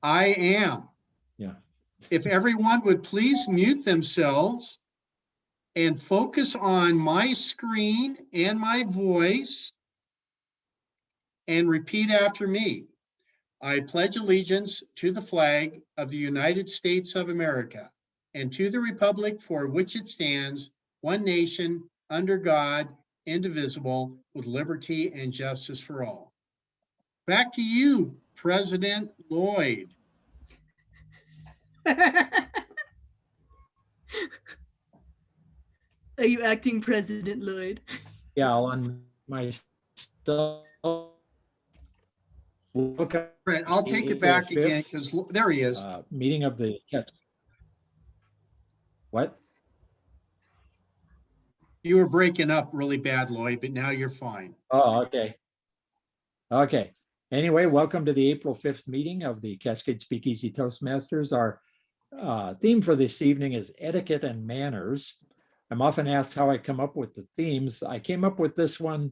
I am. Yeah. If everyone would please mute themselves and focus on my screen and my voice and repeat after me. I pledge allegiance to the flag of the United States of America and to the republic for which it stands, one nation, under God, indivisible, with liberty and justice for all. Back to you, President Lloyd. Are you acting President Lloyd? Yeah, on myself. Right, I'll take it back again because there he is. Meeting of the what? You were breaking up really bad, Lloyd, but now you're fine. Oh, okay. Okay. Anyway, welcome to the April 5th meeting of the Cascade Speakeasy Toastmasters. Our theme for this evening is etiquette and manners. I'm often asked how I come up with the themes. I came up with this one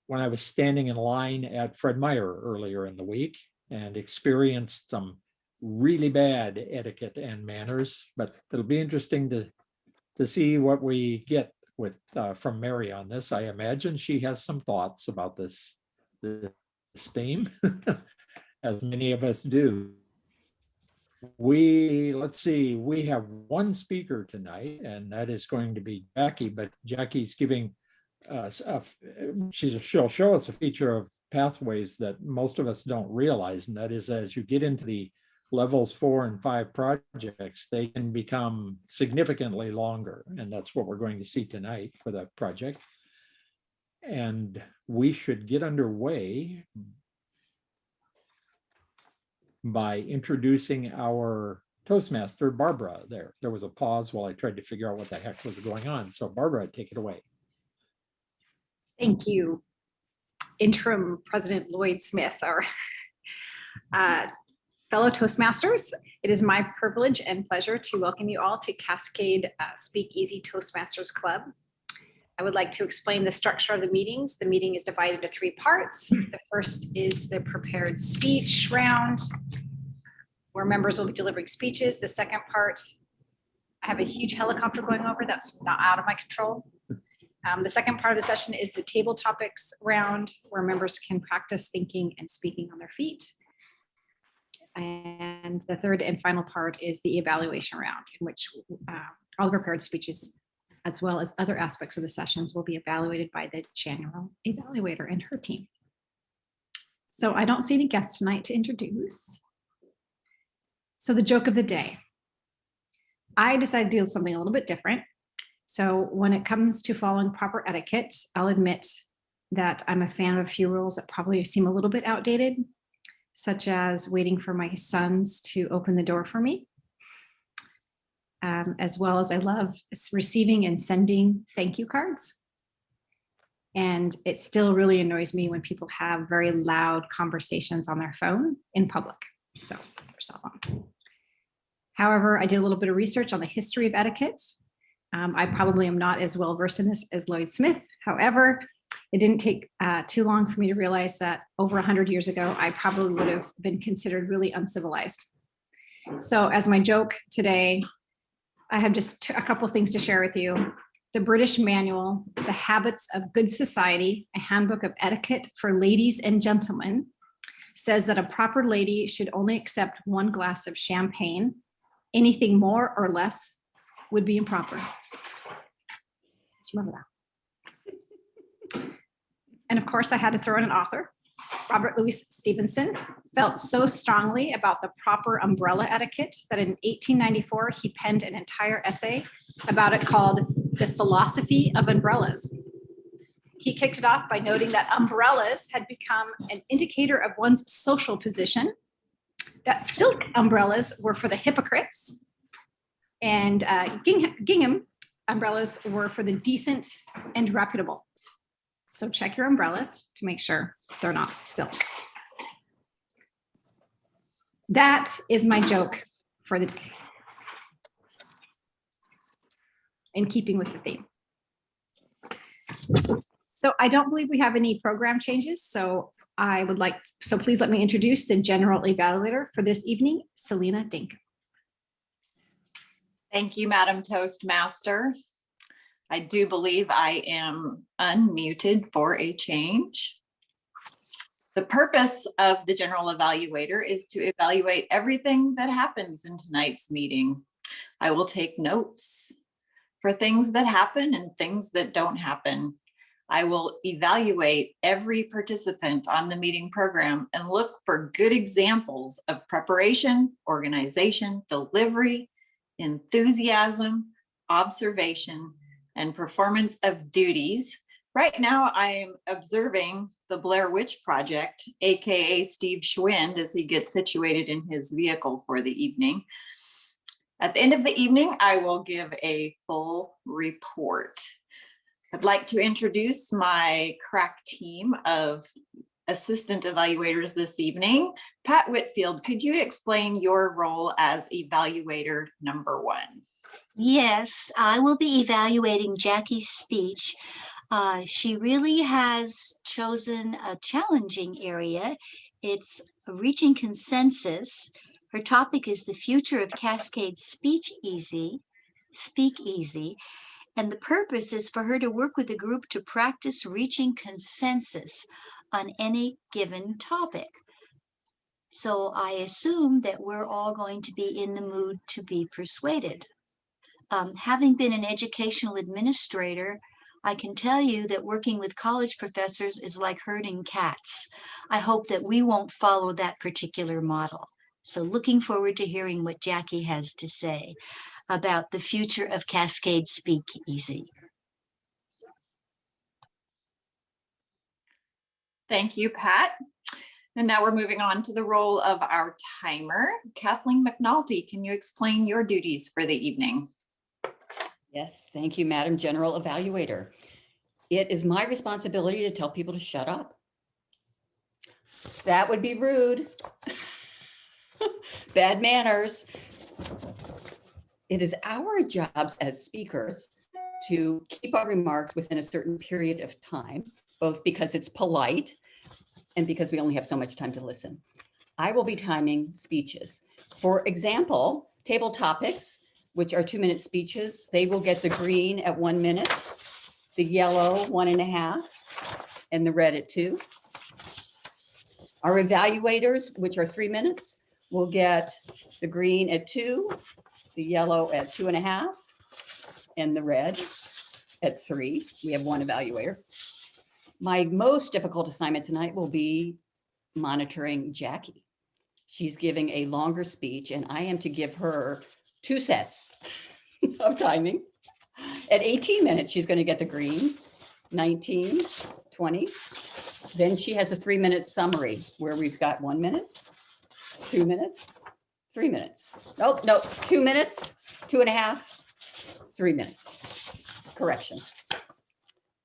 when I was standing in line at Fred Meyer earlier in the week and experienced some really bad etiquette and manners, but it'll be interesting to see what we get with from Mary on this. I imagine she has some thoughts about this theme, as many of us do. Let's see, we have one speaker tonight, and that is going to be Jackie, but Jackie's giving us, she'll show us a feature of pathways that most of us don't realize, and that is as you get into the levels 4 and 5 projects, they can become significantly longer, and that's what we're going to see tonight for that project. And we should get underway by introducing our Toastmaster, Barbara. There was a pause while I tried to figure out what the heck was going on. So Barbara, take it away. Thank you, Interim President Lloyd Smith, our fellow Toastmasters. It is my privilege and pleasure to welcome you all to Cascade Speakeasy Toastmasters Club. I would like to explain the structure of the meetings. The meeting is divided into 3 parts. The first is the prepared speech round, where members will be delivering speeches. The second part, I have a huge helicopter going over that's not out of my control. The second part of the session is the table topics round, where members can practice thinking and speaking on their feet. And the third and final part is the evaluation round, in which all the prepared speeches, as well as other aspects of the sessions, will be evaluated by the general evaluator and her team. So I don't see any guests tonight to introduce. So the joke of the day. I decided to do something a little bit different. So when it comes to following proper etiquette, I'll admit that I'm a fan of a few rules that probably seem a little bit outdated, such as waiting for my sons to open the door for me. As well as I love receiving and sending thank you cards. And it still really annoys me when people have very loud conversations on their phone in public. So their cell phone. However, I did a little bit of research on the history of etiquette. I probably am not as well versed in this as Lloyd Smith. However, it didn't take too long for me to realize that over 100 years ago, I probably would have been considered really uncivilized. So as my joke today, I have just a couple things to share with you. The British Manual, The Habits of Good Society, a handbook of etiquette for ladies and gentlemen, says that a proper lady should only accept 1 glass of champagne. Anything more or less would be improper. Just remember that. And of course, I had to throw in an author. Robert Louis Stevenson felt so strongly about the proper umbrella etiquette that in 1894, he penned an entire essay about it called The Philosophy of Umbrellas. He kicked it off by noting that umbrellas had become an indicator of one's social position, that silk umbrellas were for the hypocrites, and gingham umbrellas were for the decent and reputable. So check your umbrellas to make sure they're not silk. That is my joke for the day, in keeping with the theme. So I don't believe we have any program changes. So I would like, so please let me introduce the general evaluator for this evening, Selena Dink. Thank you, Madam Toastmaster. I do believe I am unmuted for a change. The purpose of the general evaluator is to evaluate everything that happens in tonight's meeting. I will take notes for things that happen and things that don't happen. I will evaluate every participant on the meeting program and look for good examples of preparation, organization, delivery, enthusiasm, observation, and performance of duties. Right now, I am observing the Blair Witch Project, AKA Steve Schwind, as he gets situated in his vehicle for the evening. At the end of the evening, I will give a full report. I'd like to introduce my crack team of assistant evaluators this evening. Pat Whitfield, could you explain your role as evaluator number 1? Yes, I will be evaluating Jackie's speech. She really has chosen a challenging area. It's reaching consensus. Her topic is the future of Cascade Speakeasy, and the purpose is for her to work with a group to practice reaching consensus on any given topic. So I assume that we're all going to be in the mood to be persuaded. Having been an educational administrator, I can tell you that working with college professors is like herding cats. I hope that we won't follow that particular model. So looking forward to hearing what Jackie has to say about the future of Cascade Speakeasy. Thank you, Pat. And now we're moving on to the role of our timer. Kathleen McNulty, can you explain your duties for the evening? Yes, thank you, Madam General Evaluator. It is my responsibility to tell people to shut up. That would be rude. Bad manners. It is our jobs as speakers to keep our remarks within a certain period of time, both because it's polite and because we only have so much time to listen. I will be timing speeches. For example, table topics, which are 2-minute speeches, they will get the green at 1 minute, the yellow 1.5, and the red at 2. Our evaluators, which are 3 minutes, will get the green at 2, the yellow at 2.5, and the red at 3. We have 1 evaluator. My most difficult assignment tonight will be monitoring Jackie. She's giving a longer speech, and I am to give her 2 sets of timing. At 18 minutes, she's going to get the green, 19, 20. Then she has a 3-minute summary where we've got 1 minute, 2 minutes, 3 minutes. Nope, 2 minutes, 2.5, 3 minutes. Correction.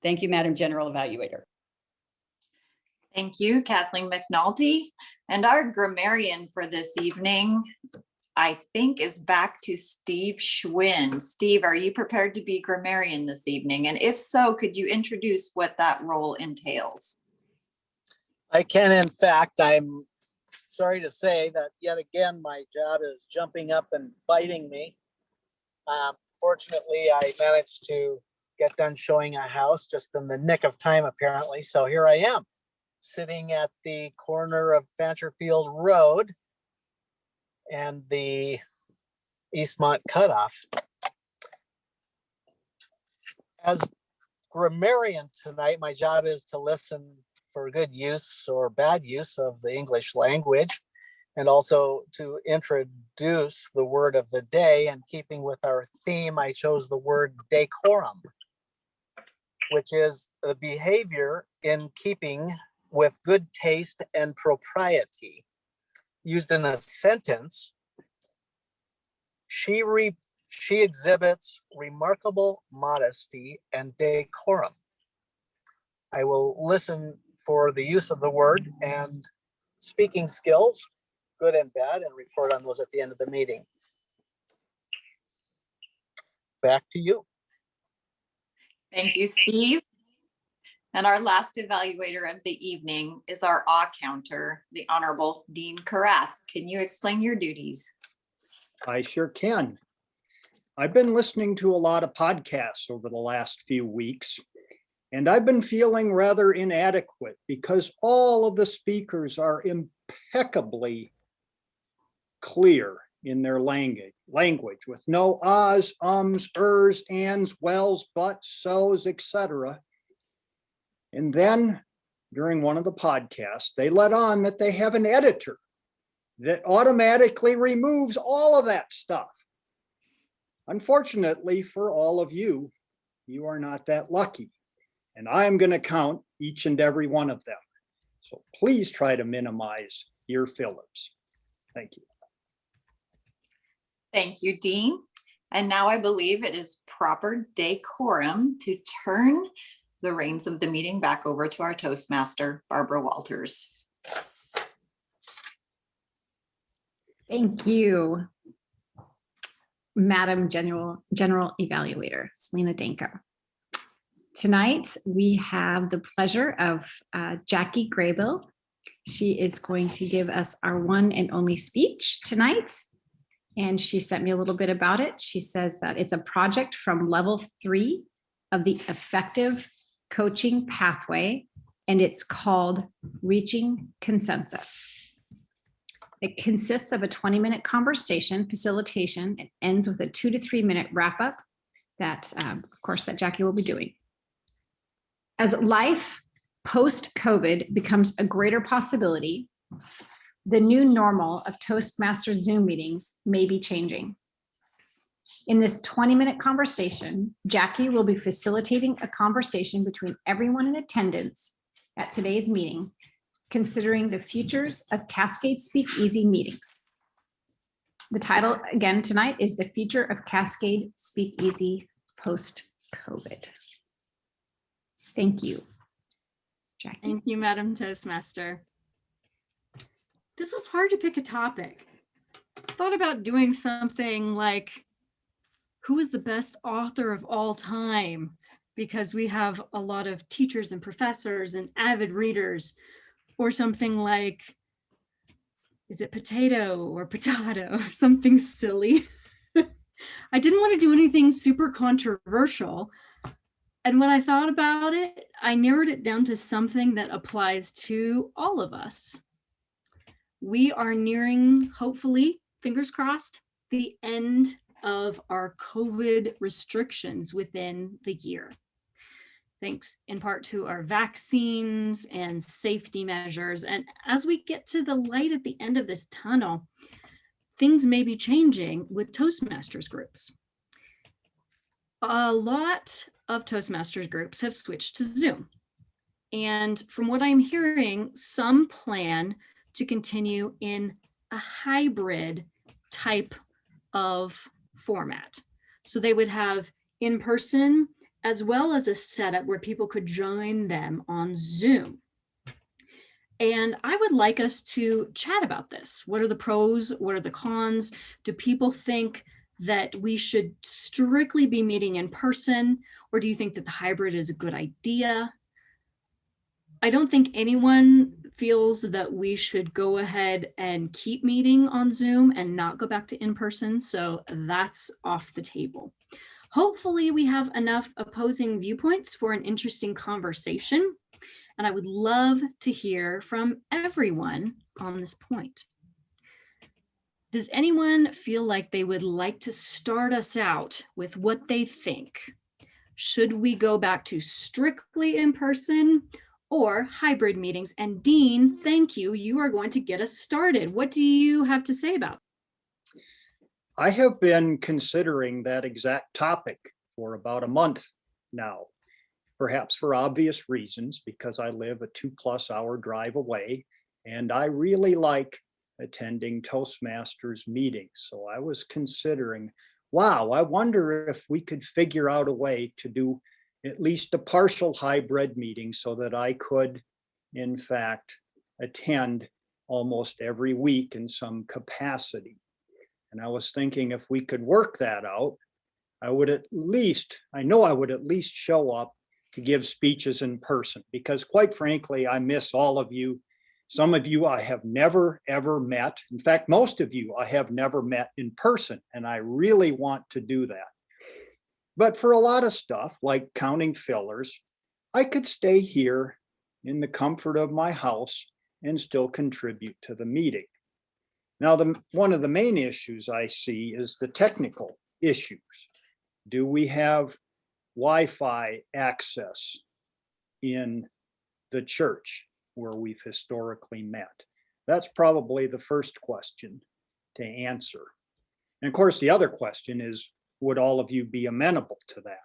Thank you, Madam General Evaluator. Thank you, Kathleen McNulty. And our grammarian for this evening, I think, is back to Steve Schwind. Steve, are you prepared to be grammarian this evening? And if so, could you introduce what that role entails? I can. In fact, I'm sorry to say that yet again, my job is jumping up and biting me. Fortunately, I managed to get done showing a house just in the nick of time, apparently. So here I am, sitting at the corner of Fancherfield Road and the Eastmont Cutoff. As grammarian tonight, my job is to listen for good use or bad use of the English language, and also to introduce the word of the day. And keeping with our theme, I chose the word decorum, which is the behavior in keeping with good taste and propriety. Used in a sentence, she exhibits remarkable modesty and decorum. I will listen for the use of the word and speaking skills, good and bad, and report on those at the end of the meeting. Back to you. Thank you, Steve. And our last evaluator of the evening is our awe counter, the Honorable Dean Karath. Can you explain your duties? I sure can. I've been listening to a lot of podcasts over the last few weeks, and I've been feeling rather inadequate because all of the speakers are impeccably clear in their language with no ahs, ums, ers, ands, wells, buts, so's, etc. And then during one of the podcasts, they let on that they have an editor that automatically removes all of that stuff. Unfortunately for all of you, you are not that lucky. And I am going to count each and every one of them. So please try to minimize your fillers. Thank you. Thank you, Dean. And now I believe it is proper decorum to turn the reins of the meeting back over to our Toastmaster, Barbara Walters. Thank you, Madam General Evaluator, Selena Danko. Tonight, we have the pleasure of Jackie Graybill. She is going to give us our one and only speech tonight. And she sent me a little bit about it. She says that it's a project from level 3 of the Effective Coaching Pathway, and it's called Reaching Consensus. It consists of a 20-minute conversation facilitation. It ends with a 2 to 3 minute wrap up that, of course, that Jackie will be doing. As life post-COVID becomes a greater possibility, the new normal of Toastmasters Zoom meetings may be changing. In this 20-minute conversation, Jackie will be facilitating a conversation between everyone in attendance at today's meeting, considering the futures of Cascade Speakeasy meetings. The title again tonight is The Future of Cascade Speakeasy Post-COVID. Thank you, Jackie. Thank you, Madam Toastmaster. This was hard to pick a topic. Thought about doing something like, who is the best author of all time? Because we have a lot of teachers and professors and avid readers, or something like, is it potato or potato? Something silly. I didn't want to do anything super controversial. And when I thought about it, I narrowed it down to something that applies to all of us. We are nearing, hopefully, fingers crossed, the end of our COVID restrictions within the year. Thanks in part to our vaccines and safety measures. And as we get to the light at the end of this tunnel, things may be changing with Toastmasters groups. A lot of Toastmasters groups have switched to Zoom. And from what I'm hearing, some plan to continue in a hybrid type of format. So they would have in-person as well as a setup where people could join them on Zoom. And I would like us to chat about this. What are the pros? What are the cons? Do people think that we should strictly be meeting in person? Or do you think that the hybrid is a good idea? I don't think anyone feels that we should go ahead and keep meeting on Zoom and not go back to in-person. So that's off the table. Hopefully we have enough opposing viewpoints for an interesting conversation. And I would love to hear from everyone on this point. Does anyone feel like they would like to start us out with what they think? Should we go back to strictly in person or hybrid meetings? And Dean, thank you. You are going to get us started. What do you have to say about it? I have been considering that exact topic for about a month now, perhaps for obvious reasons, because I live a 2+ hour drive away, and I really like attending Toastmasters meetings. So I was considering, wow, I wonder if we could figure out a way to do at least a partial hybrid meeting so that I could, in fact, attend almost every week in some capacity. And I was thinking if we could work that out, I know I would at least show up to give speeches in person, because quite frankly, I miss all of you. Some of you I have never, ever met. In fact, most of you I have never met in person, and I really want to do that. But for a lot of stuff, like counting fillers, I could stay here in the comfort of my house and still contribute to the meeting. Now, one of the main issues I see is the technical issues. Do we have Wi-Fi access in the church where we've historically met? That's probably the first question to answer. And of course, the other question is, would all of you be amenable to that?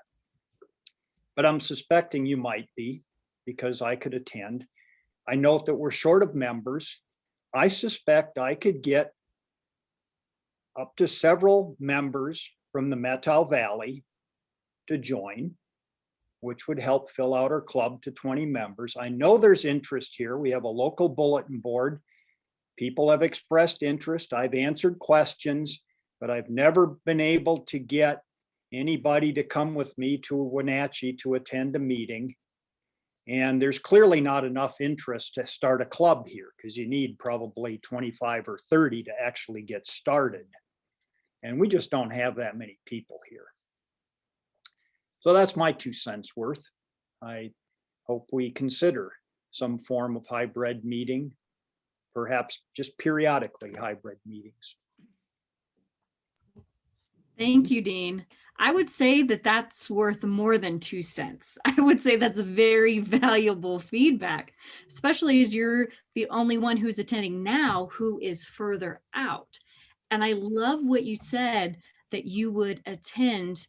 But I'm suspecting you might be, because I could attend. I note that we're short of members. I suspect I could get up to several members from the Methow Valley to join, which would help fill out our club to 20 members. I know there's interest here. We have a local bulletin board. People have expressed interest. I've answered questions, but I've never been able to get anybody to come with me to Wenatchee to attend a meeting. And there's clearly not enough interest to start a club here, because you need probably 25 or 30 to actually get started. And we just don't have that many people here. So that's my 2 cents worth. I hope we consider some form of hybrid meeting, perhaps just periodically hybrid meetings. Thank you, Dean. I would say that that's worth more than 2 cents. I would say that's very valuable feedback, especially as you're the only one who's attending now who is further out. And I love what you said, that you would attend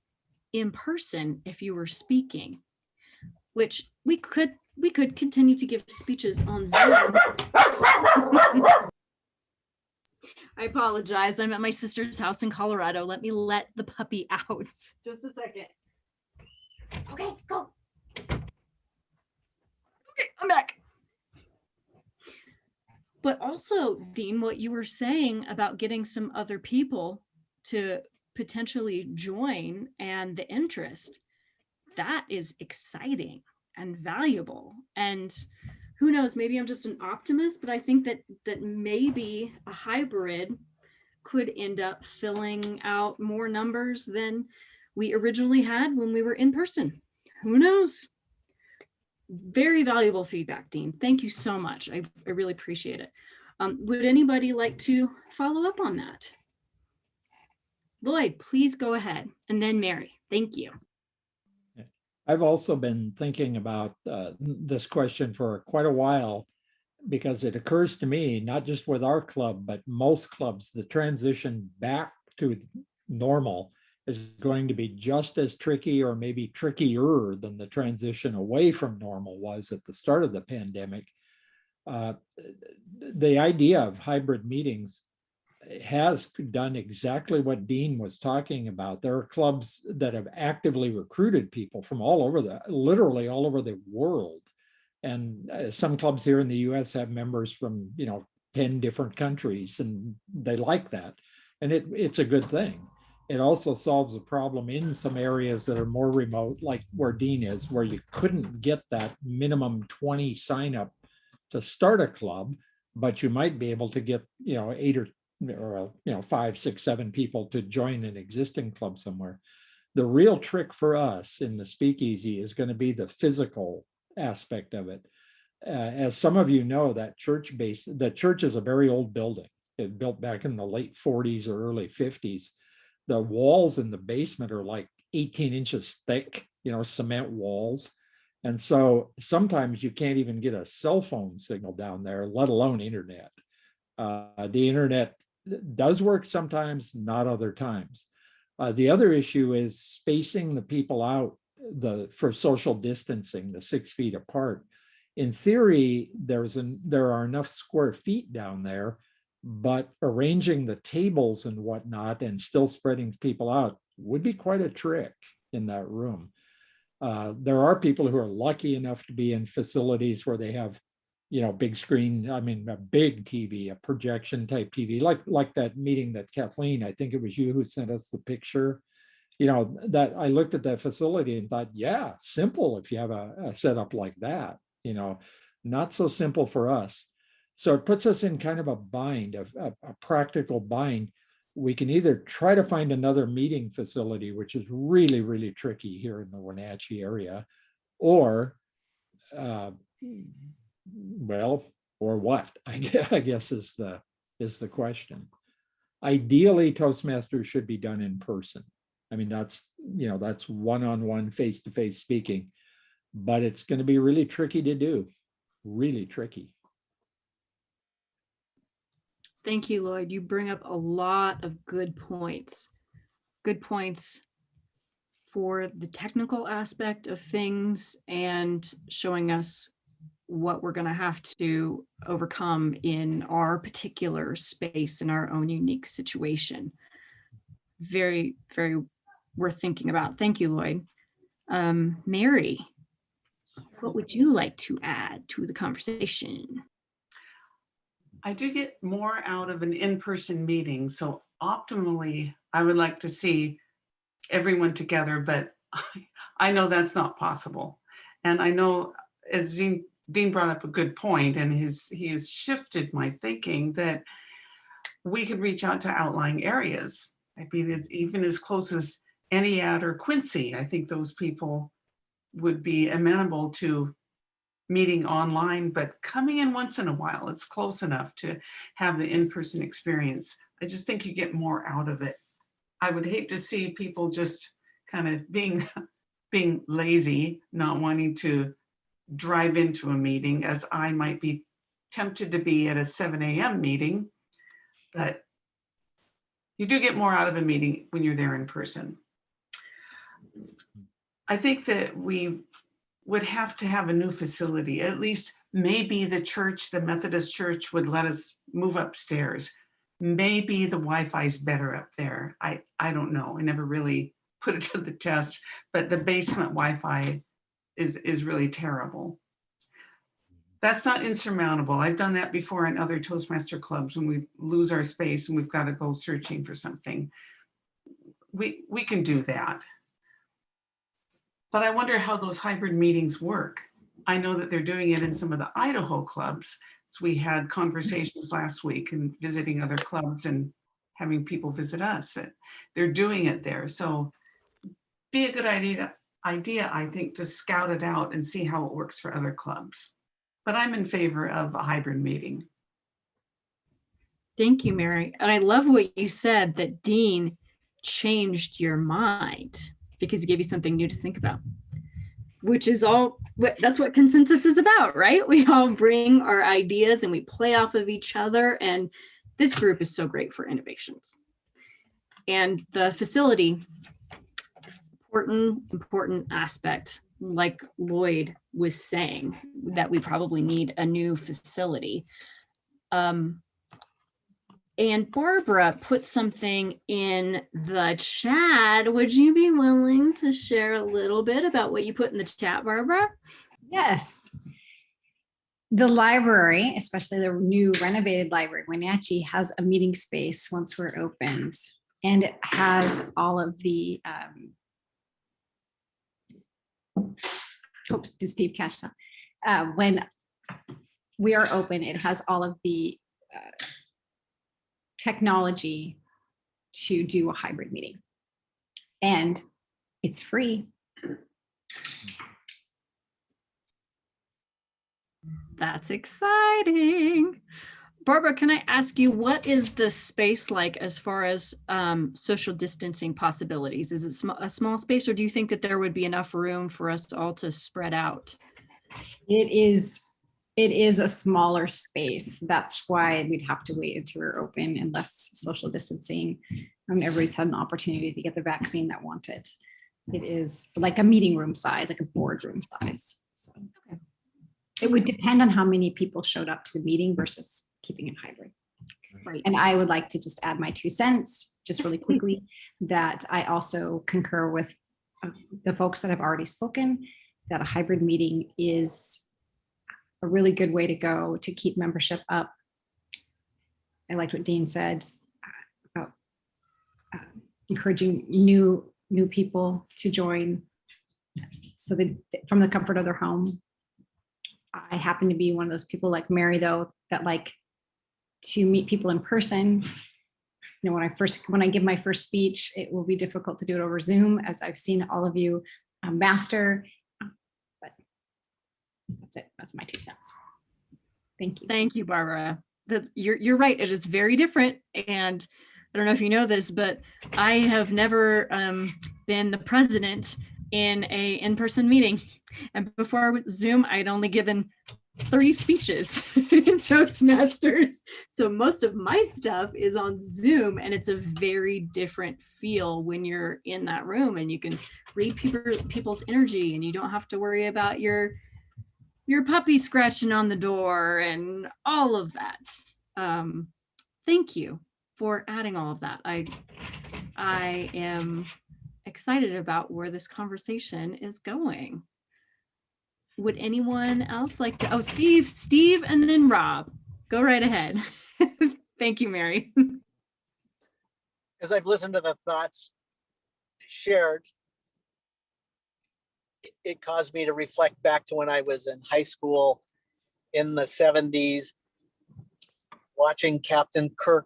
in person if you were speaking, which we could continue to give speeches on Zoom. I apologize. I'm at my sister's house in Colorado. Let me let the puppy out. Just a second. Okay, go. Okay, I'm back. But also, Dean, what you were saying about getting some other people to potentially join and the interest, that is exciting and valuable. And who knows, maybe I'm just an optimist, but I think that maybe a hybrid could end up filling out more numbers than we originally had when we were in person. Who knows? Very valuable feedback, Dean. Thank you so much. I really appreciate it. Would anybody like to follow up on that? Lloyd, please go ahead. And then Mary, thank you. I've also been thinking about this question for quite a while, because it occurs to me, not just with our club, but most clubs, the transition back to normal is going to be just as tricky, or maybe trickier, than the transition away from normal was at the start of the pandemic. The idea of hybrid meetings has done exactly what Dean was talking about. There are clubs that have actively recruited people from all over literally all over the world. And some clubs here in the US have members from, 10 different countries, and they like that. And it's a good thing. It also solves a problem in some areas that are more remote, like where Dean is, where you couldn't get that minimum 20 sign up to start a club, but you might be able to get, 8 or 5, 6, 7 people to join an existing club somewhere. The real trick for us in the Speakeasy is going to be the physical aspect of it. As some of you know, the church is a very old building. It built back in the late 40s or early 50s. The walls in the basement are like 18 inches thick, cement walls. And so sometimes you can't even get a cell phone signal down there, let alone internet. The internet does work sometimes, not other times. The other issue is spacing the people out for social distancing, the 6 feet apart. In theory, there are enough square feet down there, but arranging the tables and whatnot and still spreading people out would be quite a trick in that room. There are people who are lucky enough to be in facilities where they have, big screen, a big TV, a projection type TV, like that meeting that Kathleen, I think it was you who sent us the picture. that I looked at that facility and thought, yeah, simple if you have a setup like that, not so simple for us. So it puts us in kind of a bind, a practical bind. We can either try to find another meeting facility, which is really, really tricky here in the Wenatchee area, or, well, or what, I guess is the question. Ideally, Toastmasters should be done in person. I mean, that's one-on-one, face-to-face speaking, but it's going to be really tricky to do, really tricky. Thank you, Lloyd. You bring up a lot of good points. Good points for the technical aspect of things and showing us what we're going to have to overcome in our particular space, in our own unique situation. Very, very worth thinking about. Thank you, Lloyd. Mary, what would you like to add to the conversation? I do get more out of an in-person meeting. So optimally, I would like to see everyone together, but I know that's not possible. And I know, as Dean brought up a good point, and he has shifted my thinking that we could reach out to outlying areas. I mean, it's even as close as Entiat or Quincy. I think those people would be amenable to meeting online, but coming in once in a while, it's close enough to have the in-person experience. I just think you get more out of it. I would hate to see people just kind of being lazy, not wanting to drive into a meeting, as I might be tempted to be at a 7 a.m. meeting, but you do get more out of a meeting when you're there in person. I think that we would have to have a new facility. At least maybe the church, the Methodist church, would let us move upstairs. Maybe the Wi-Fi is better up there. I don't know. I never really put it to the test, but the basement Wi-Fi is really terrible. That's not insurmountable. I've done that before in other Toastmaster clubs when we lose our space and we've got to go searching for something. We can do that. But I wonder how those hybrid meetings work. I know that they're doing it in some of the Idaho clubs. So we had conversations last week and visiting other clubs and having people visit us. They're doing it there. So be a good idea, I think, to scout it out and see how it works for other clubs. But I'm in favor of a hybrid meeting. Thank you, Mary. And I love what you said, that Dean changed your mind because he gave you something new to think about, which is that's what consensus is about, right? We all bring our ideas and we play off of each other. And this group is so great for innovations. And the facility, important aspect, like Lloyd was saying, that we probably need a new facility. And Barbara put something in the chat. Would you be willing to share a little bit about what you put in the chat, Barbara? Yes. The library, especially the new renovated library, Wenatchee, has a meeting space once we're opened, and it has all of the, did Steve catch that? When we are open, it has all of the technology to do a hybrid meeting, and it's free. That's exciting. Barbara, can I ask you, what is the space like as far as social distancing possibilities? Is it a small space, or do you think that there would be enough room for us all to spread out? It is a smaller space. That's why we'd have to wait until we're open and less social distancing. Everybody's had an opportunity to get the vaccine that want it. It is like a meeting room size, like a boardroom size. So okay. It would depend on how many people showed up to the meeting versus keeping it hybrid. Right. And I would like to just add my 2 cents, just really quickly, that I also concur with the folks that have already spoken, that a hybrid meeting is a really good way to go to keep membership up. I liked what Dean said about encouraging new new people to join. So that from the comfort of their home. I happen to be one of those people like Mary, though, that like to meet people in person. You know, when I give my first speech, it will be difficult to do it over Zoom, as I've seen all of you master. But that's it. That's my 2 cents. Thank you. Thank you, Barbara. You're right. It is very different. And I don't know if you know this, but I have never been the president in a in-person meeting. And before Zoom, I'd only given 3 speeches in Toastmasters. So most of my stuff is on Zoom, and it's a very different feel when you're in that room and you can read people's energy, and you don't have to worry about your puppy scratching on the door and all of that. Thank you for adding all of that. I am excited about where this conversation is going. Would anyone else like to? Oh, Steve, and then Rob. Go right ahead. Thank you, Mary. As I've listened to the thoughts shared, it caused me to reflect back to when I was in high school in the 70s, watching Captain Kirk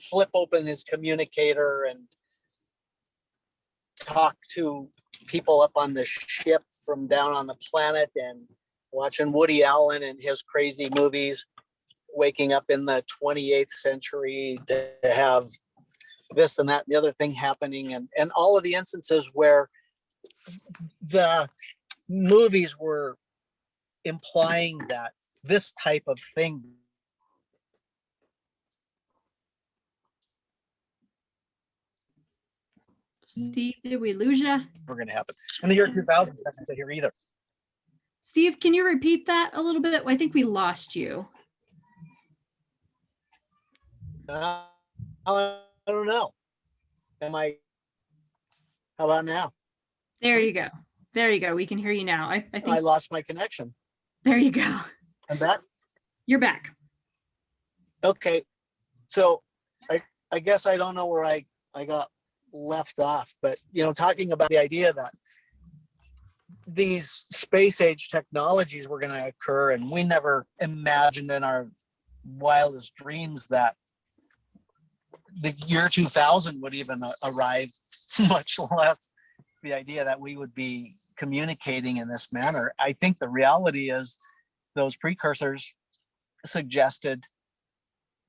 flip open his communicator and talk to people up on the ship from down on the planet, and watching Woody Allen and his crazy movies, waking up in the 28th century to have this and that and the other thing happening, and all of the instances where the movies were implying that this type of thing Steve, did we lose you? were going to happen. In the year 2000, I didn't hear either. Steve, can you repeat that a little bit? I think we lost you. I don't know. How about now? There you go. There you go. We can hear you now. I think I lost my connection. there you go. I'm back. You're back. Okay. So I guess I don't know where I got left off, but talking about the idea that these space age technologies were going to occur, and we never imagined in our wildest dreams that the year 2000 would even arrive, much less the idea that we would be communicating in this manner. I think the reality is those precursors suggested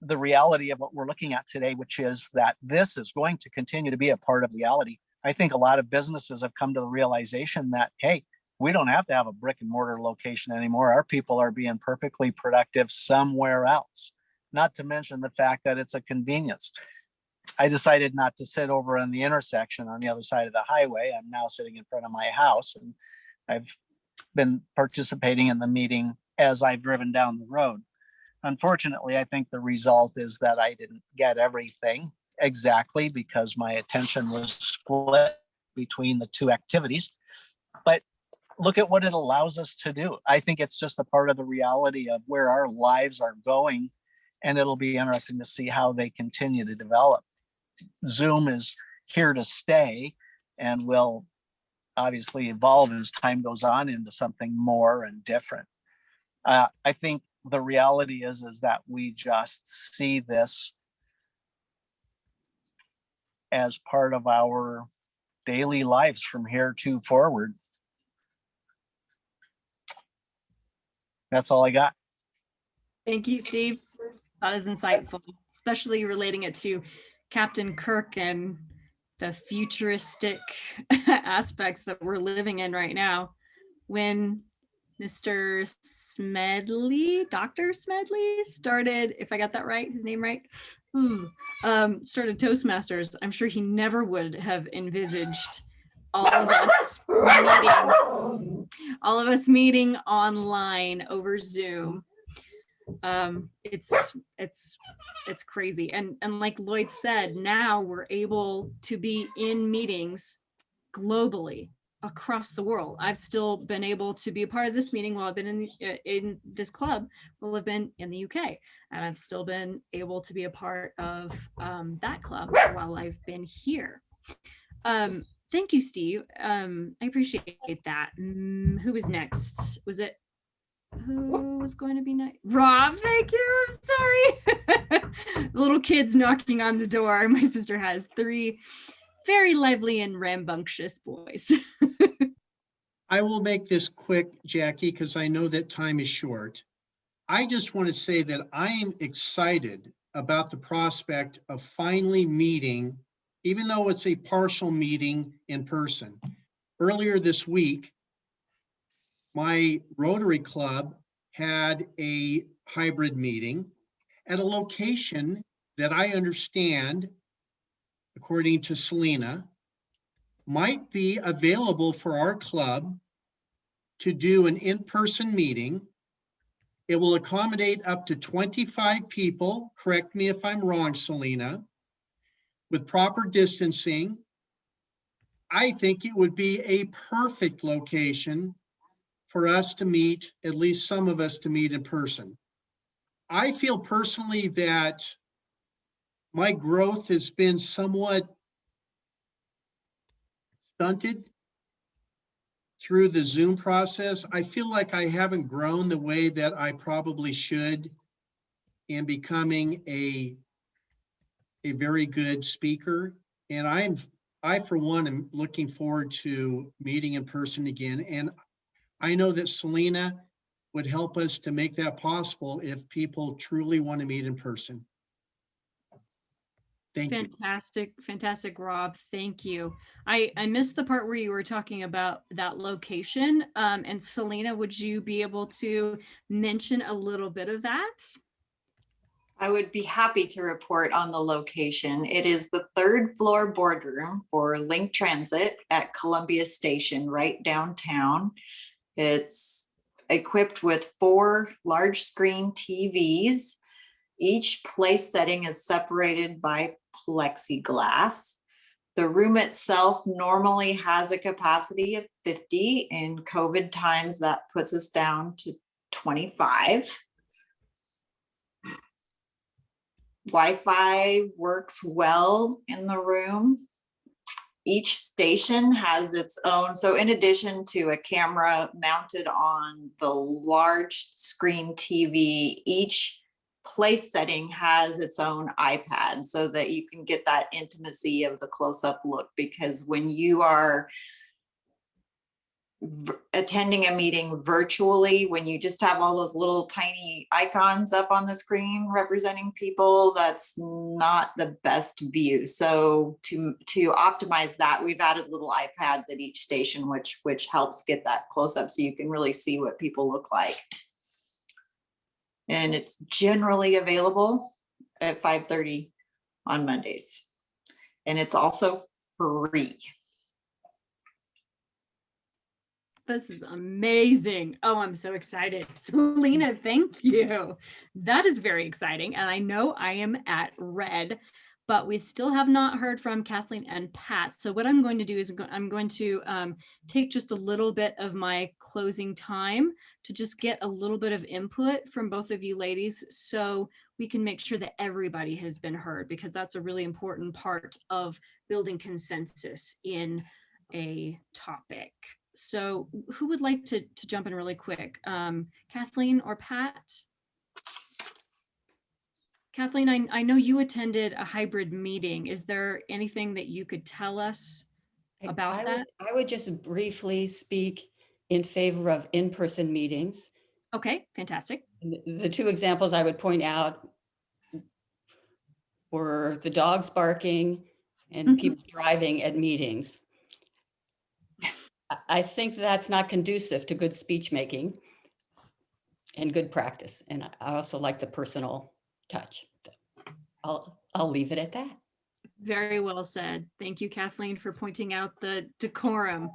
the reality of what we're looking at today, which is that this is going to continue to be a part of reality. I think a lot of businesses have come to the realization that, hey, we don't have to have a brick and mortar location anymore. Our people are being perfectly productive somewhere else, not to mention the fact that it's a convenience. I decided not to sit over on the intersection on the other side of the highway. I'm now sitting in front of my house, and I've been participating in the meeting as I've driven down the road. Unfortunately, I think the result is that I didn't get everything exactly because my attention was split between the two activities. But look at what it allows us to do. I think it's just a part of the reality of where our lives are going, and it'll be interesting to see how they continue to develop. Zoom is here to stay and will obviously evolve as time goes on into something more and different. I think the reality is that we just see this as part of our daily lives from here to forward. That's all I got. Thank you, Steve. That is insightful, especially relating it to Captain Kirk and the futuristic aspects that we're living in right now. When Mr. Smedley, Dr. Smedley started, if I got that right, his name right, started Toastmasters, I'm sure he never would have envisaged all of us meeting online over Zoom. It's crazy. And like Lloyd said, now we're able to be in meetings globally across the world. I've still been able to be a part of this meeting while I've been in this club, while I've been in the UK, and I've still been able to be a part of that club while I've been here. Thank you, Steve. I appreciate that. Who was next? Was it who was going to be next? Rob, thank you. Sorry. Little kids knocking on the door. My sister has 3 very lively and rambunctious boys. I will make this quick, Jackie, because I know that time is short. I just want to say that I am excited about the prospect of finally meeting, even though it's a partial meeting in person. Earlier this week, my Rotary Club had a hybrid meeting at a location that I understand, according to Selena, might be available for our club to do an in-person meeting. It will accommodate up to 25 people, correct me if I'm wrong, Selena, with proper distancing. I think it would be a perfect location for us to meet, at least some of us to meet in person. I feel personally that my growth has been somewhat stunted through the Zoom process. I feel like I haven't grown the way that I probably should in becoming a very good speaker. And I for one am looking forward to meeting in person again. And I know that Selena would help us to make that possible if people truly want to meet in person. Thank you. Fantastic, Rob. Thank you. I missed the part where you were talking about that location. And Selena, would you be able to mention a little bit of that? I would be happy to report on the location. It is the 3rd floor boardroom for Link Transit at Columbia Station, right downtown. It's equipped with 4 large screen TVs. Each place setting is separated by plexiglass. The room itself normally has a capacity of 50. In COVID times, that puts us down to 25. Wi-Fi works well in the room. Each station has its own, so in addition to a camera mounted on the large screen TV, each place setting has its own iPad so that you can get that intimacy of the close-up look, because when you are attending a meeting virtually, when you just have all those little tiny icons up on the screen representing people, that's not the best view. So to optimize that, we've added little iPads at each station, which helps get that close up so you can really see what people look like. And it's generally available at 5:30 on Mondays. And it's also free. This is amazing. Oh, I'm so excited. Selena, thank you. That is very exciting. And I know I am at red, but we still have not heard from Kathleen and Pat. So what I'm going to do is I'm going to take just a little bit of my closing time to just get a little bit of input from both of you ladies so we can make sure that everybody has been heard, because that's a really important part of building consensus in a topic. So who would like to jump in really quick? Kathleen or Pat? Kathleen, I know you attended a hybrid meeting. Is there anything that you could tell us about that? I would just briefly speak in favor of in-person meetings. Okay, fantastic. The 2 examples I would point out were the dogs barking and people driving at meetings. I think that's not conducive to good speech making and good practice. And I also like the personal touch. I'll leave it at that. Very well said. Thank you, Kathleen, for pointing out the decorum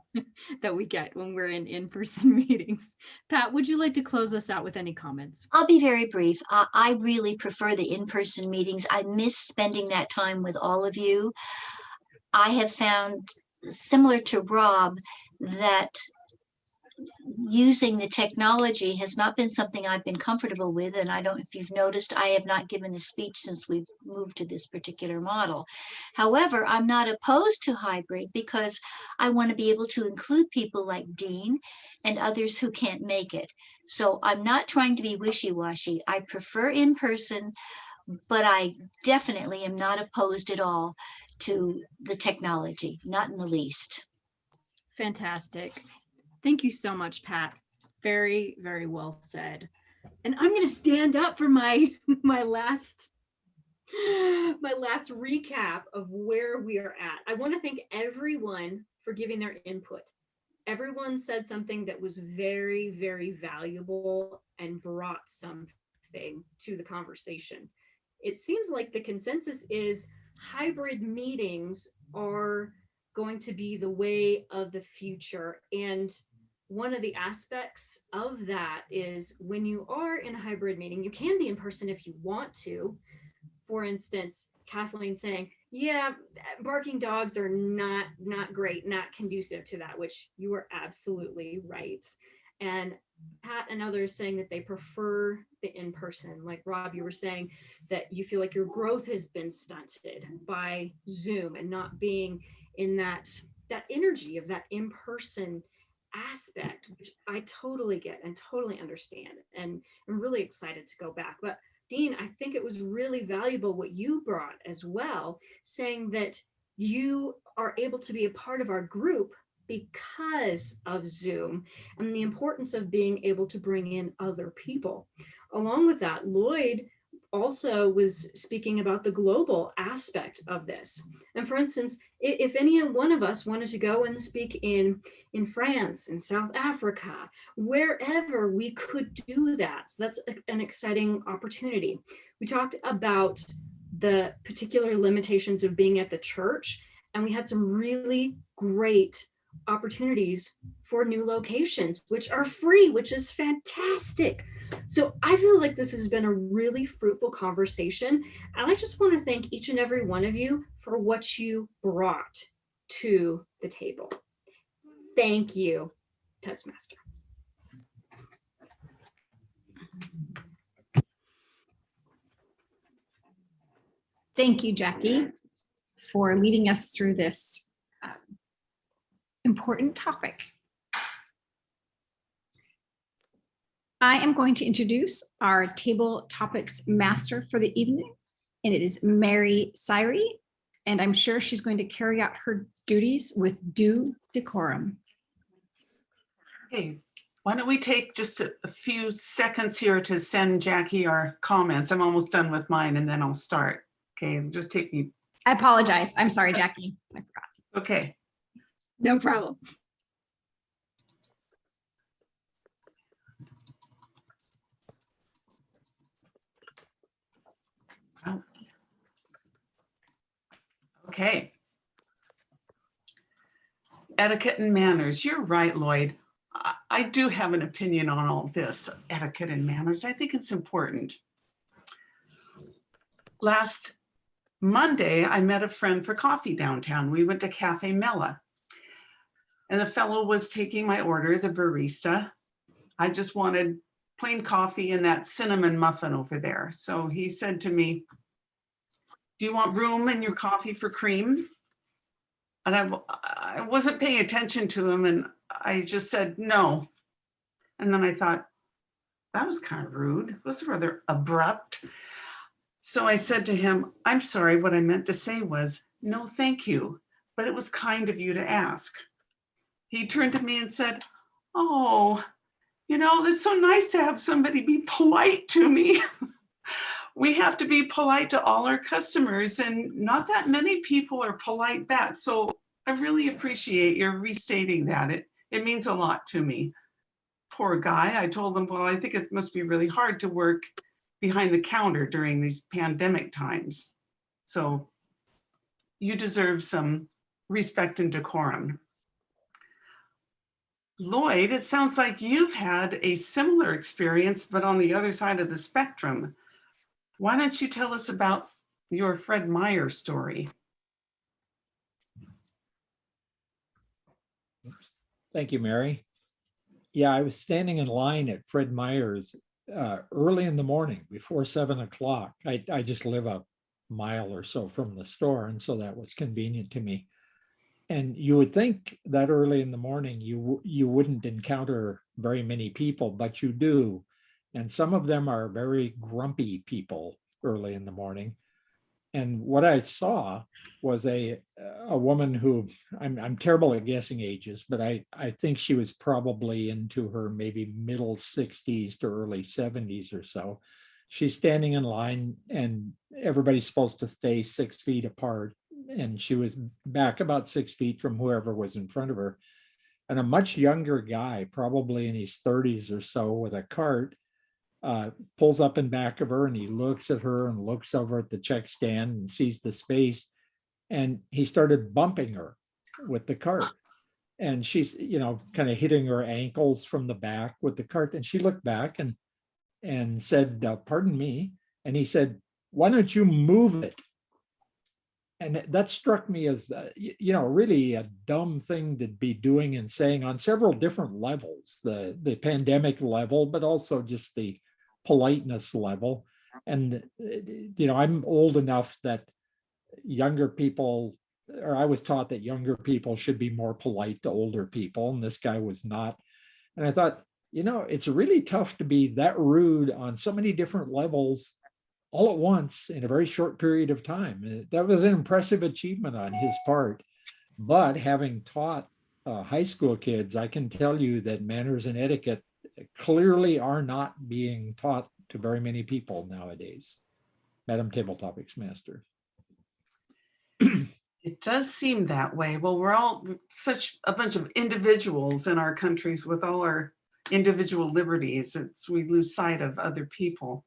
that we get when we're in in-person meetings. Pat, would you like to close us out with any comments? I'll be very brief. I really prefer the in-person meetings. I miss spending that time with all of you. I have found, similar to Rob, that using the technology has not been something I've been comfortable with. And I don't, if you've noticed, I have not given a speech since we've moved to this particular model. However, I'm not opposed to hybrid because I want to be able to include people like Dean and others who can't make it. So I'm not trying to be wishy-washy. I prefer in person, but I definitely am not opposed at all to the technology, not in the least. Fantastic. Thank you so much, Pat. Very, very well said. And I'm going to stand up for my last recap of where we are at. I want to thank everyone for giving their input. Everyone said something that was very, very valuable and brought something to the conversation. It seems like the consensus is hybrid meetings are going to be the way of the future. And one of the aspects of that is when you are in a hybrid meeting, you can be in person if you want to. For instance, Kathleen saying, yeah, barking dogs are not great, not conducive to that, which you are absolutely right. And Pat and others saying that they prefer the in-person, like Rob, you were saying that you feel like your growth has been stunted by Zoom and not being in that energy of that in-person aspect, which I totally get and totally understand. And I'm really excited to go back. But Dean, I think it was really valuable what you brought as well, saying that you are able to be a part of our group because of Zoom and the importance of being able to bring in other people. Along with that, Lloyd also was speaking about the global aspect of this. And for instance, if any one of us wanted to go and speak in France, in South Africa, wherever, we could do that. So that's an exciting opportunity. We talked about the particular limitations of being at the church, and we had some really great opportunities for new locations, which are free, which is fantastic. So I feel like this has been a really fruitful conversation. And I just want to thank each and every one of you for what you brought to the table. Thank you, Toastmaster. Thank you, Jackie, for leading us through this important topic. I am going to introduce our table topics master for the evening, and it is Mary Syrie, and I'm sure she's going to carry out her duties with due decorum. Okay, why don't we take just a few seconds here to send Jackie our comments. I'm almost done with mine and then I'll start. Okay, it'll just take me. I apologize. I'm sorry, Jackie. I forgot. Okay. No problem. Okay. Etiquette and manners. You're right, Lloyd. I do have an opinion on all this, etiquette and manners. I think it's important. Last Monday, I met a friend for coffee downtown. We went to Cafe Mella. And the fellow was taking my order, the barista. I just wanted plain coffee and that cinnamon muffin over there. So he said to me, do you want room in your coffee for cream? And I wasn't paying attention to him and I just said no. And then I thought, that was kind of rude. It was rather abrupt. So I said to him, I'm sorry, what I meant to say was, no, thank you, but it was kind of you to ask. He turned to me and said, oh, you know, it's so nice to have somebody be polite to me. We have to be polite to all our customers and not that many people are polite back. So I really appreciate your restating that. It means a lot to me. Poor guy. I told him, well, I think it must be really hard to work behind the counter during these pandemic times. So you deserve some respect and decorum. Lloyd, it sounds like you've had a similar experience, but on the other side of the spectrum. Why don't you tell us about your Fred Meyer story? Thank you, Mary. Yeah, I was standing in line at Fred Meyer's early in the morning before 7 o'clock. I just live a mile or so from the store, and so that was convenient to me. And you would think that early in the morning you wouldn't encounter very many people, but you do. And some of them are very grumpy people early in the morning. And what I saw was a woman who I'm terrible at guessing ages, but I think she was probably into her maybe middle 60s to early 70s or so. She's standing in line, and everybody's supposed to stay 6 feet apart. And she was back about 6 feet from whoever was in front of her. And a much younger guy, probably in his 30s or so, with a cart, pulls up in back of her, and he looks at her and looks over at the check stand and sees the space, and he started bumping her with the cart, and she's kind of hitting her ankles from the back with the cart, and she looked back and said, pardon me, and he said, why don't you move it? And that struck me as really a dumb thing to be doing and saying on several different levels, the pandemic level, but also just the politeness level. And I'm old enough that younger people, or I was taught that younger people should be more polite to older people, and this guy was not. And I thought, it's really tough to be that rude on so many different levels all at once in a very short period of time. That was an impressive achievement on his part. But having taught high school kids, I can tell you that manners and etiquette clearly are not being taught to very many people nowadays. Madam Table Topics Master. It does seem that way. Well, we're all such a bunch of individuals in our countries with all our individual liberties. We lose sight of other people.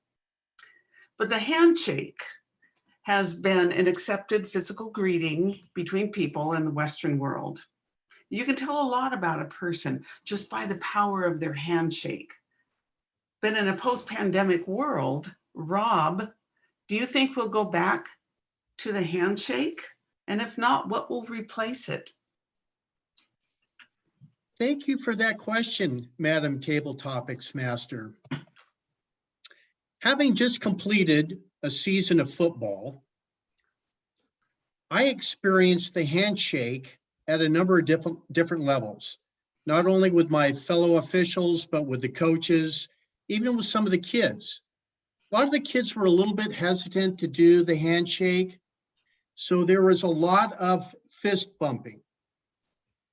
But the handshake has been an accepted physical greeting between people in the Western world. You can tell a lot about a person just by the power of their handshake. But in a post-pandemic world, Rob, do you think we'll go back to the handshake? And if not, what will replace it? Thank you for that question, Madam Table Topics Master. Having just completed a season of football, I experienced the handshake at a number of different levels, not only with my fellow officials, but with the coaches, even with some of the kids. A lot of the kids were a little bit hesitant to do the handshake, so there was a lot of fist bumping.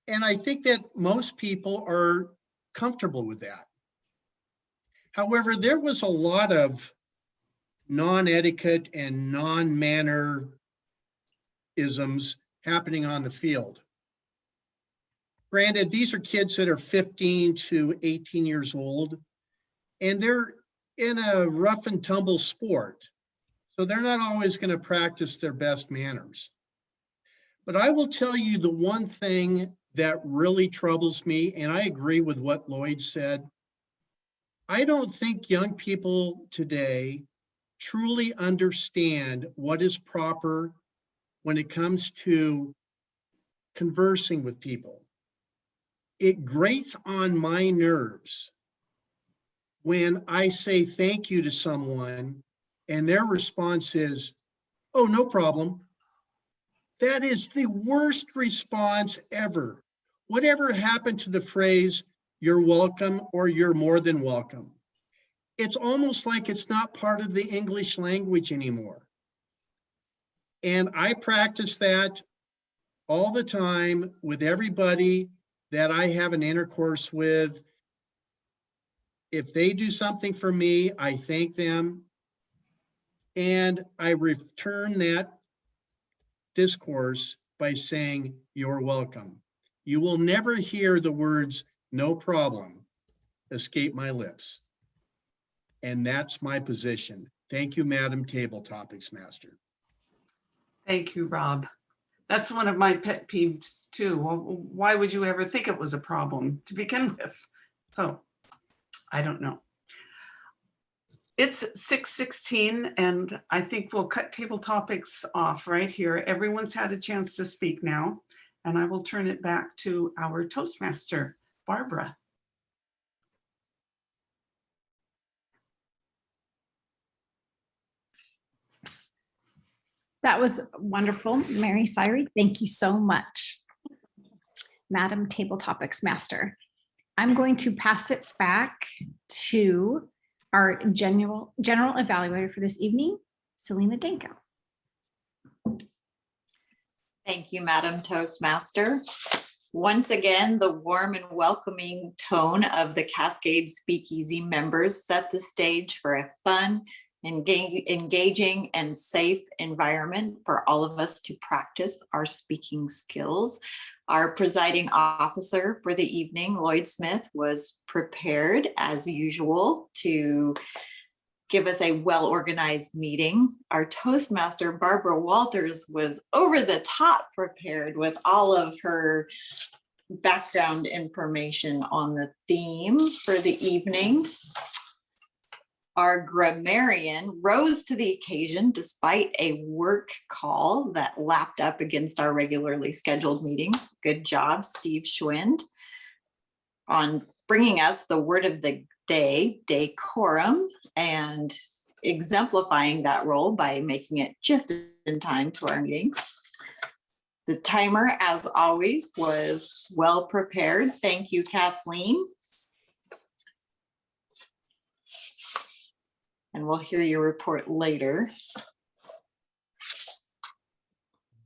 And I think that most people are comfortable with that. However, there was a lot of non-etiquette and non-mannerisms happening on the field. Granted, these are kids that are 15 to 18 years old, and they're in a rough and tumble sport. So they're not always going to practice their best manners. But I will tell you the one thing that really troubles me, and I agree with what Lloyd said. I don't think young people today truly understand what is proper when it comes to conversing with people. It grates on my nerves when I say thank you to someone and their response is, oh, no problem. That is the worst response ever. Whatever happened to the phrase, you're welcome or you're more than welcome? It's almost like it's not part of the English language anymore. And I practice that all the time with everybody that I have an intercourse with. If they do something for me, I thank them. And I return that discourse by saying, you're welcome. You will never hear the words, no problem, escape my lips. And that's my position. Thank you, Madam Table Topics Master. Thank you, Rob. That's one of my pet peeves too. Well, why would you ever think it was a problem to begin with? So I don't know. It's 6:16 and I think we'll cut table topics off right here. Everyone's had a chance to speak now, and I will turn it back to our Toastmaster, Barbara. That was wonderful, Mary Syrie. Thank you so much, Madam Table Topics Master. I'm going to pass it back to our general evaluator for this evening, Selena Danko. Thank you, Madam Toastmaster. Once again, the warm and welcoming tone of the Cascade Speakeasy members set the stage for a fun, engaging, and safe environment for all of us to practice our speaking skills. Our presiding officer for the evening, Lloyd Smith, was prepared as usual to give us a well-organized meeting. Our Toastmaster, Barbara Walters, was over the top prepared with all of her background information on the theme for the evening. Our grammarian rose to the occasion despite a work call that lapped up against our regularly scheduled meeting. Good job, Steve Schwind, on bringing us the word of the day, decorum, and exemplifying that role by making it just in time to our meeting. The timer, as always, was well prepared. Thank you, Kathleen. And we'll hear your report later.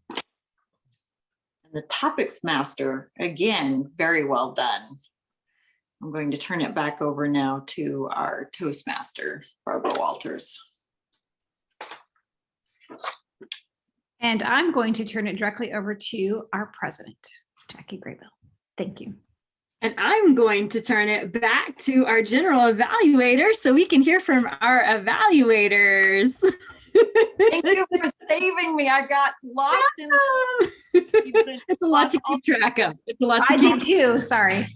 And the topics master, again, very well done. I'm going to turn it back over now to our Toastmaster, Barbara Walters. And I'm going to turn it directly over to our president, Jackie Graybill. Thank you. And I'm going to turn it back to our general evaluator so we can hear from our evaluators. Thank you for saving me. I got lost in It's a lot to keep track of. It's a lot to I did too, sorry.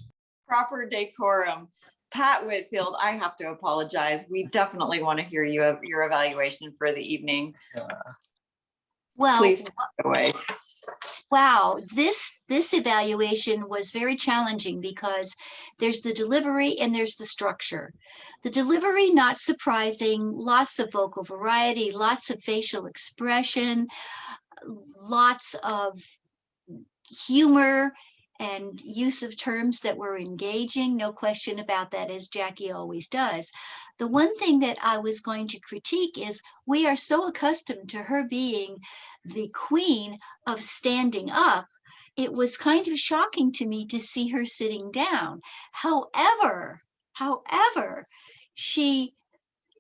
Proper decorum. Pat Whitfield, I have to apologize. We definitely want to hear your evaluation for the evening. Well, Please take it away. wow, this evaluation was very challenging because there's the delivery and there's the structure. The delivery, not surprising, lots of vocal variety, lots of facial expression, lots of humor and use of terms that were engaging, no question about that, as Jackie always does. The one thing that I was going to critique is we are so accustomed to her being the queen of standing up. It was kind of shocking to me to see her sitting down. However, she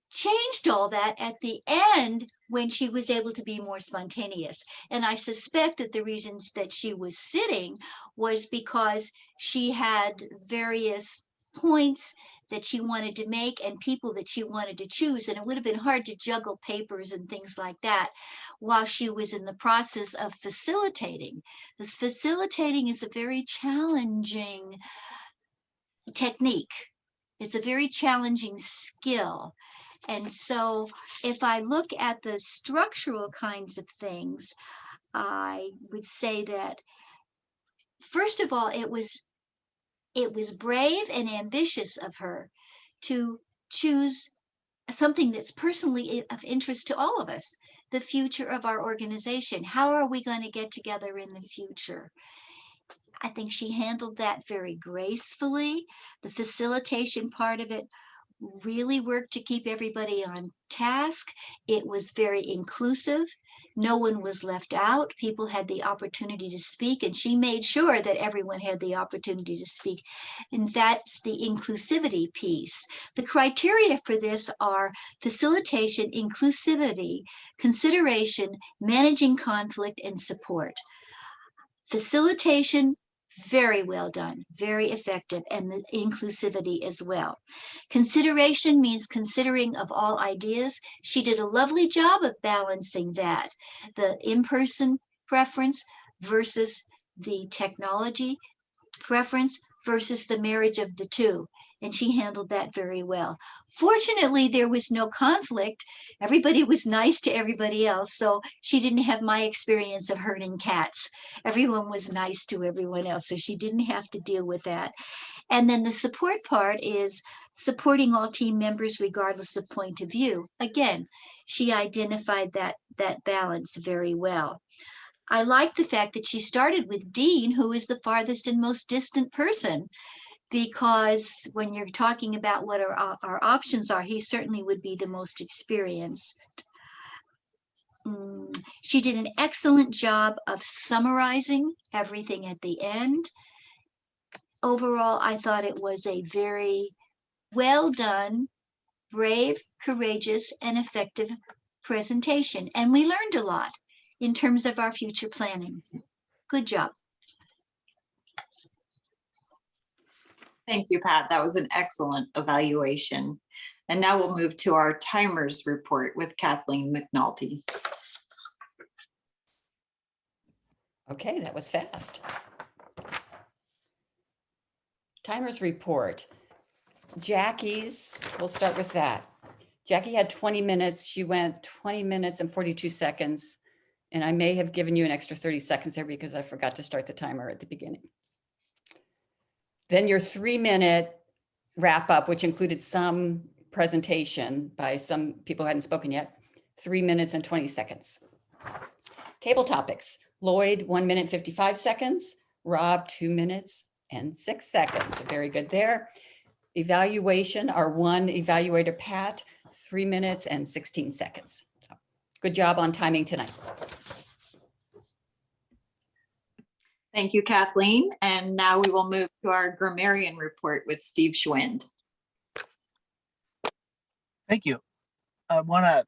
changed all that at the end when she was able to be more spontaneous. And I suspect that the reasons that she was sitting was because she had various points that she wanted to make and people that she wanted to choose. And it would have been hard to juggle papers and things like that while she was in the process of facilitating. This facilitating is a very challenging technique. It's a very challenging skill. And so if I look at the structural kinds of things, I would say that, first of all, it was brave and ambitious of her to choose something that's personally of interest to all of us, the future of our organization. How are we going to get together in the future? I think she handled that very gracefully. The facilitation part of it really worked to keep everybody on task. It was very inclusive. No one was left out. People had the opportunity to speak, and she made sure that everyone had the opportunity to speak. And that's the inclusivity piece. The criteria for this are facilitation, inclusivity, consideration, managing conflict, and support. Facilitation, very well done, very effective, and the inclusivity as well. Consideration means considering of all ideas. She did a lovely job of balancing that, the in-person preference versus the technology preference versus the marriage of the two. and she handled that very well. Fortunately, there was no conflict. Everybody was nice to everybody else, so she didn't have my experience of herding cats. Everyone was nice to everyone else, so she didn't have to deal with that. And then the support part is supporting all team members regardless of point of view. Again, she identified that balance very well. I like the fact that she started with Dean, who is the farthest and most distant person, because when you're talking about what our options are, he certainly would be the most experienced. She did an excellent job of summarizing everything at the end. Overall, I thought it was a very well done, brave, courageous, and effective presentation. And we learned a lot in terms of our future planning. Good job. Thank you, Pat. That was an excellent evaluation. And now we'll move to our timers report with Kathleen McNulty. Okay, that was fast. Timers report. Jackie's, we'll start with that. Jackie had 20 minutes. She went 20 minutes and 42 seconds. And I may have given you an extra 30 seconds there because I forgot to start the timer at the beginning. Then your 3-minute wrap up, which included some presentation by some people who hadn't spoken yet, 3 minutes and 20 seconds. Table topics, Lloyd, 1 minute, 55 seconds, Rob, 2 minutes and 6 seconds. Very good there. Evaluation, our one evaluator, Pat, 3 minutes and 16 seconds. Good job on timing tonight. Thank you, Kathleen. And now we will move to our grammarian report with Steve Schwind. Thank you. I want to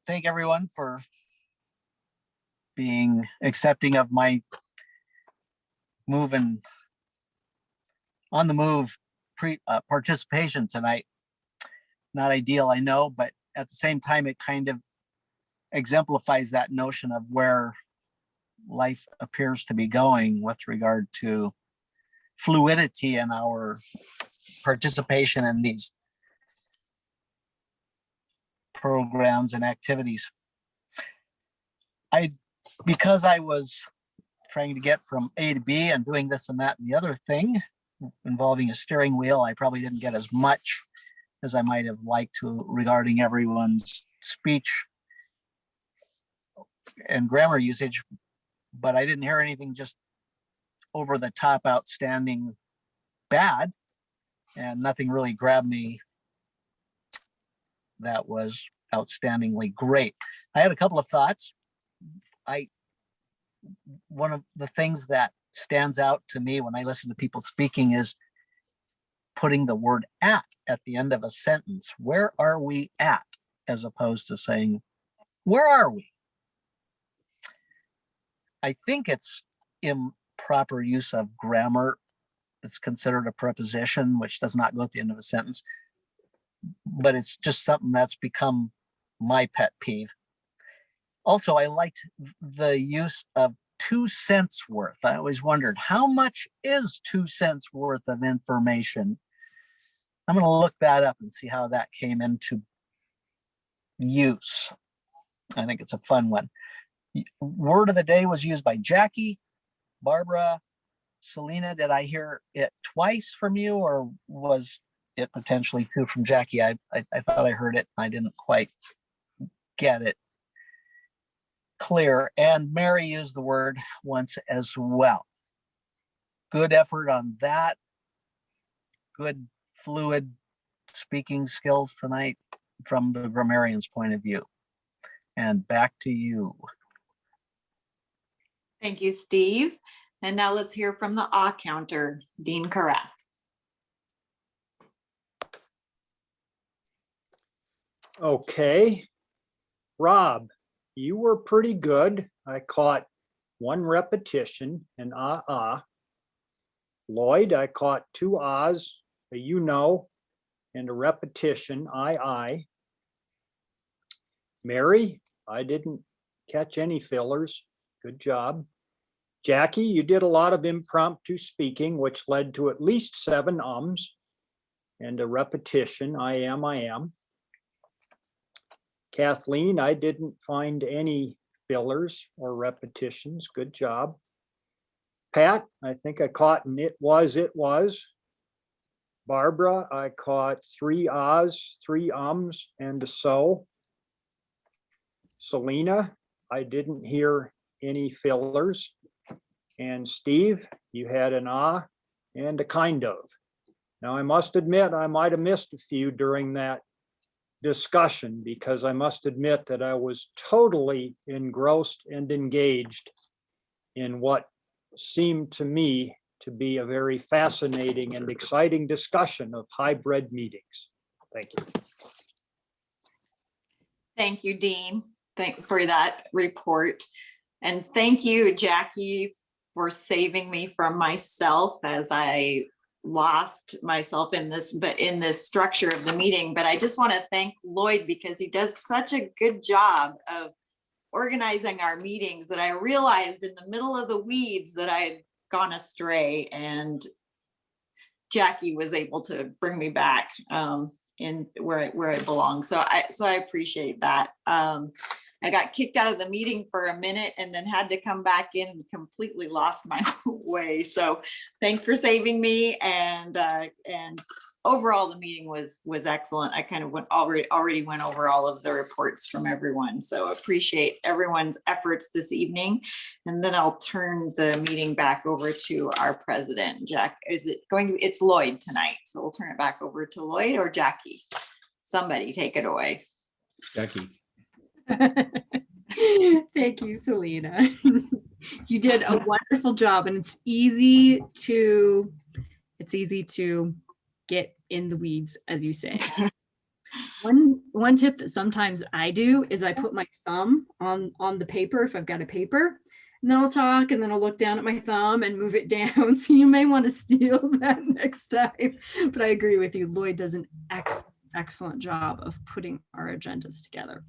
thank everyone for being accepting of my move and on the move participation tonight. Not ideal, I know, but at the same time, it kind of exemplifies that notion of where life appears to be going with regard to fluidity in our participation in these programs and activities. Because I was trying to get from A to B and doing this and that and the other thing involving a steering wheel, I probably didn't get as much as I might have liked to regarding everyone's speech and grammar usage, but I didn't hear anything just over the top outstanding bad, and nothing really grabbed me that was outstandingly great. I had a couple of thoughts. One of the things that stands out to me when I listen to people speaking is putting the word at the end of a sentence. Where are we at? As opposed to saying, where are we? I think it's improper use of grammar. It's considered a preposition, which does not go at the end of a sentence, but it's just something that's become my pet peeve. Also, I liked the use of 2 cents worth. I always wondered, how much is 2 cents worth of information? I'm going to look that up and see how that came into use. I think it's a fun one. Word of the day was used by Jackie. Barbara, Selena, did I hear it twice from you, or was it potentially 2 from Jackie? I thought I heard it. I didn't quite get it clear. And Mary used the word once as well. Good effort on that. Good fluid speaking skills tonight from the grammarian's point of view. And back to you. Thank you, Steve. And now let's hear from the ah counter, Dean Karath. Okay. Rob, you were pretty good. I caught 1 repetition, an ah. Lloyd, I caught 2 ahs, a you know, and a repetition, I. Mary, I didn't catch any fillers. Good job. Jackie, you did a lot of impromptu speaking, which led to at least 7 ums. and a repetition. I am. Kathleen, I didn't find any fillers or repetitions. Good job. Pat, I think I caught an it was. Barbara, I caught 3 ahs, 3 ums, and a so. Selena, I didn't hear any fillers. And Steve, you had an ah and a kind of. Now, I must admit, I might have missed a few during that discussion because I must admit that I was totally engrossed and engaged in what seemed to me to be a very fascinating and exciting discussion of hybrid meetings. Thank you. Thank you, Dean. Thank for that report. And thank you, Jackie, for saving me from myself as I lost myself in this structure of the meeting. But I just want to thank Lloyd because he does such a good job of organizing our meetings that I realized in the middle of the weeds that I had gone astray, and Jackie was able to bring me back in where I belong. So I appreciate that. I got kicked out of the meeting for a minute and then had to come back in and completely lost my way. So thanks for saving me. And overall, the meeting was excellent. I kind of already went over all of the reports from everyone. So appreciate everyone's efforts this evening. And then I'll turn the meeting back over to our president. Jack, it's Lloyd tonight. So we'll turn it back over to Lloyd or Jackie. Somebody take it away. Jackie. Thank you, Selena. You did a wonderful job, and it's easy to get in the weeds, as you say. One tip that sometimes I do is I put my thumb on the paper if I've got a paper, and then I'll talk, and then I'll look down at my thumb and move it down. So you may want to steal that next time. But I agree with you. Lloyd does an excellent job of putting our agendas together.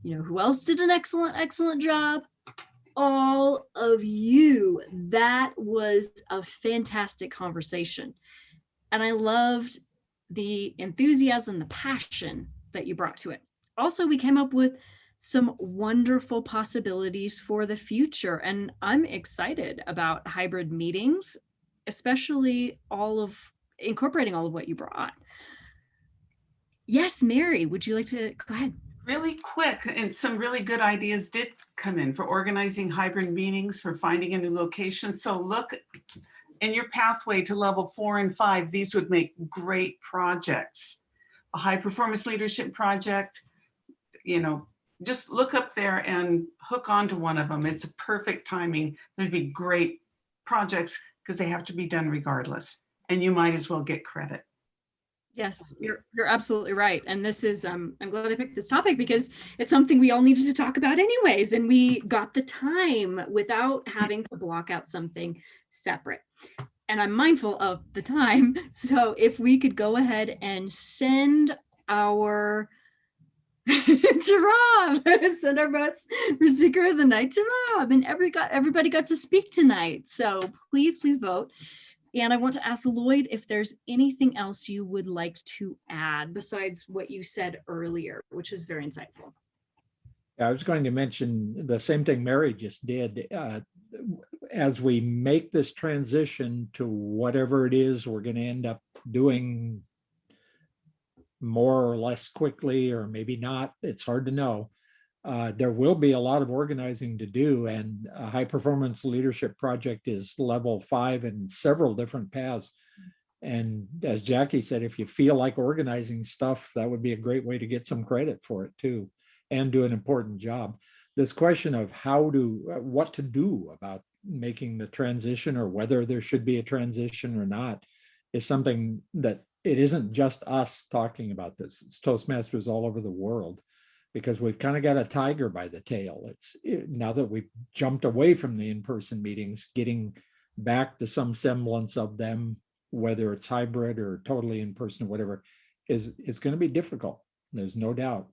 You know who else did an excellent job? All of you. That was a fantastic conversation. And I loved the enthusiasm, the passion that you brought to it. Also, we came up with some wonderful possibilities for the future. And I'm excited about hybrid meetings, especially incorporating all of what you brought. Yes, Mary, would you like to go ahead? Really quick, and some really good ideas did come in for organizing hybrid meetings, for finding a new location. So look in your pathway to level 4 and 5, these would make great projects. A high performance leadership project, just look up there and hook onto one of them. It's a perfect timing. There'd be great projects because they have to be done regardless. And you might as well get credit. Yes, you're absolutely right. And this is, I'm glad I picked this topic because it's something we all needed to talk about anyways. And we got the time without having to block out something separate. And I'm mindful of the time. So if we could go ahead and send our to Rob, send our votes for Speaker of the Night to Rob, and everybody got to speak tonight. So please vote. And I want to ask Lloyd if there's anything else you would like to add besides what you said earlier, which was very insightful. I was going to mention the same thing Mary just did. As we make this transition to whatever it is we're going to end up doing more or less quickly, or maybe not, it's hard to know. There will be a lot of organizing to do, and a high performance leadership project is level 5 in several different paths. And as Jackie said, if you feel like organizing stuff, that would be a great way to get some credit for it too, and do an important job. This question of what to do about making the transition, or whether there should be a transition or not, is something that it isn't just us talking about this. It's Toastmasters all over the world, because we've kind of got a tiger by the tail. Now that we've jumped away from the in-person meetings, getting back to some semblance of them, whether it's hybrid or totally in-person or whatever, is going to be difficult. There's no doubt.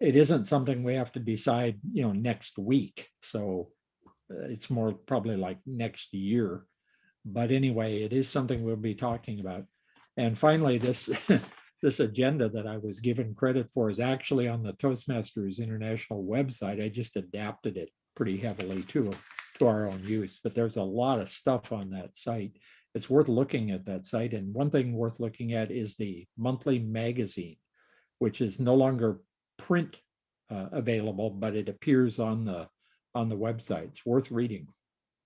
It isn't something we have to decide, next week. So it's more probably like next year. But anyway, it is something we'll be talking about. And finally, this this agenda that I was given credit for is actually on the Toastmasters International website. I just adapted it pretty heavily to our own use, but there's a lot of stuff on that site. It's worth looking at that site. And one thing worth looking at is the monthly magazine, which is no longer print available, but it appears on the website. It's worth reading.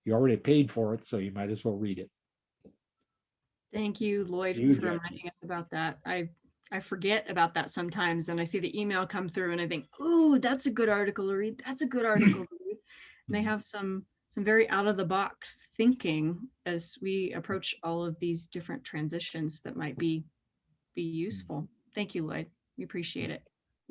You already paid for it, so you might as well read it. Thank you, Lloyd, You, for Jackie. reminding us about that. I forget about that sometimes, and I see the email come through and I think, oh, that's a good article to read. That's a good article to read. And they have some very out of the box thinking as we approach all of these different transitions that might be useful. Thank you, Lloyd. We appreciate it.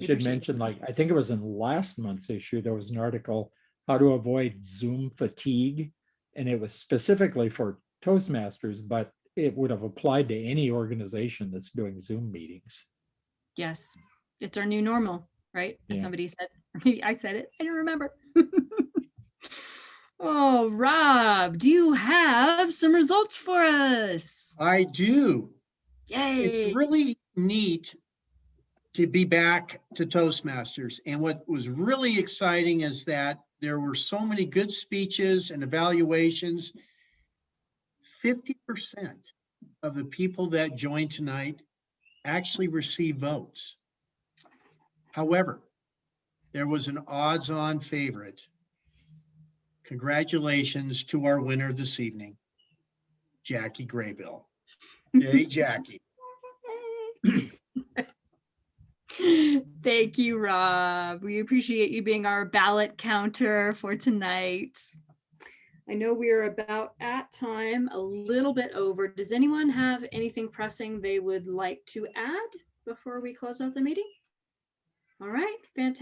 I should mention, like, I think it was in last month's issue, there was an article, how to avoid Zoom fatigue. And it was specifically for Toastmasters, but it would have applied to any organization that's doing Zoom meetings. Yes, it's our new normal, right? As Yeah. somebody said, or maybe I said it, I don't remember. Oh, Rob, do you have some results for us? I do. Yay. It's really neat to be back to Toastmasters. And what was really exciting is that there were so many good speeches and evaluations. 50% of the people that joined tonight actually received votes. However, there was an odds-on favorite. Congratulations to our winner this evening, Jackie Graybill. Hey, Jackie. Thank you, Rob. We appreciate you being our ballot counter for tonight. I know we are about at time, a little bit over. Does anyone have anything pressing they would like to add before we close out the meeting? All right, fantastic.